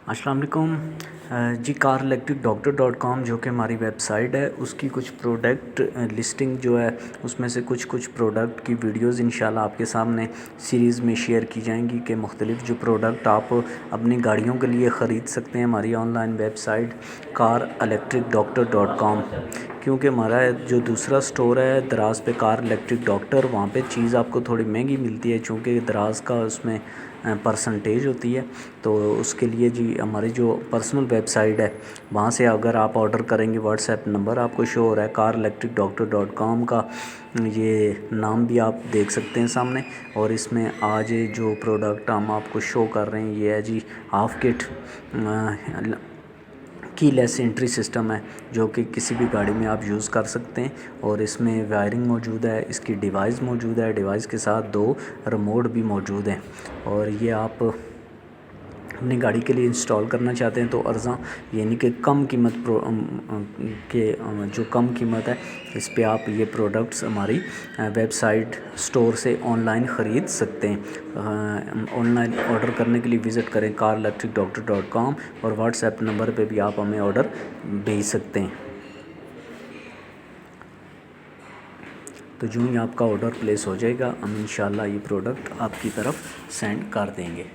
अस्सलाम वालेकुम जी। Car electric doctor dot com जो कि हमारी वेबसाइट है, उसकी कुछ प्रोडक्ट लिस्टिंग जो है उसमें से कुछ प्रोडक्ट की वीडियोस इंशाल्लाह आपके सामने सीरीज़ में शेयर की जाएंगी कि मुख्तलिफ जो प्रोडक्ट आप अपनी गाड़ियों के लिए ख़रीद सकते हैं हमारी online website car electric doctor dot com. क्योंकि हमारा जो दूसरा स्टोर है दराज पे कार इलेक्ट्रिक डॉक्टर, वहाँ पे चीज़ आपको थोड़ी महंगी मिलती है चूँकि दराज का उसमें परसेंटेज होती है। तो उसके लिए जी हमारी जो पर्सनल वेबसाइट है वहाँ से अगर आप ऑर्डर करेंगे, व्हाट्सएप नंबर आपको शो हो रहा है car electric doctor dot com का, ये नाम भी आप देख सकते हैं सामने। और इसमें आज जो प्रोडक्ट हम आपको शो कर रहे हैं ये है जी half kit keyless entry system है जो कि किसी भी गाड़ी में आप यूज़ कर सकते हैं। और इसमें वायरिंग मौजूद है, इसकी डिवाइस मौजूद है, डिवाइस के साथ 2 रिमोट भी मौजूद हैं। और ये आप अपनी गाड़ी के लिए इंस्टॉल करना चाहते हैं तो अर्ज़ा यानी कि कम कीमत जो कम कीमत है इस पे आप ये प्रोडक्ट्स हमारी वेबसाइट स्टोर से ऑनलाइन ख़रीद सकते हैं। ऑनलाइन ऑर्डर करने के लिए विज़िट करें car electric doctor dot com और व्हाट्सएप नंबर पे भी आप हमें ऑर्डर भेज सकते हैं। तो जो ही आपका ऑर्डर प्लेस हो जाएगा हम इंशाल्लाह ये प्रोडक्ट आपकी तरफ सेंड कर देंगे।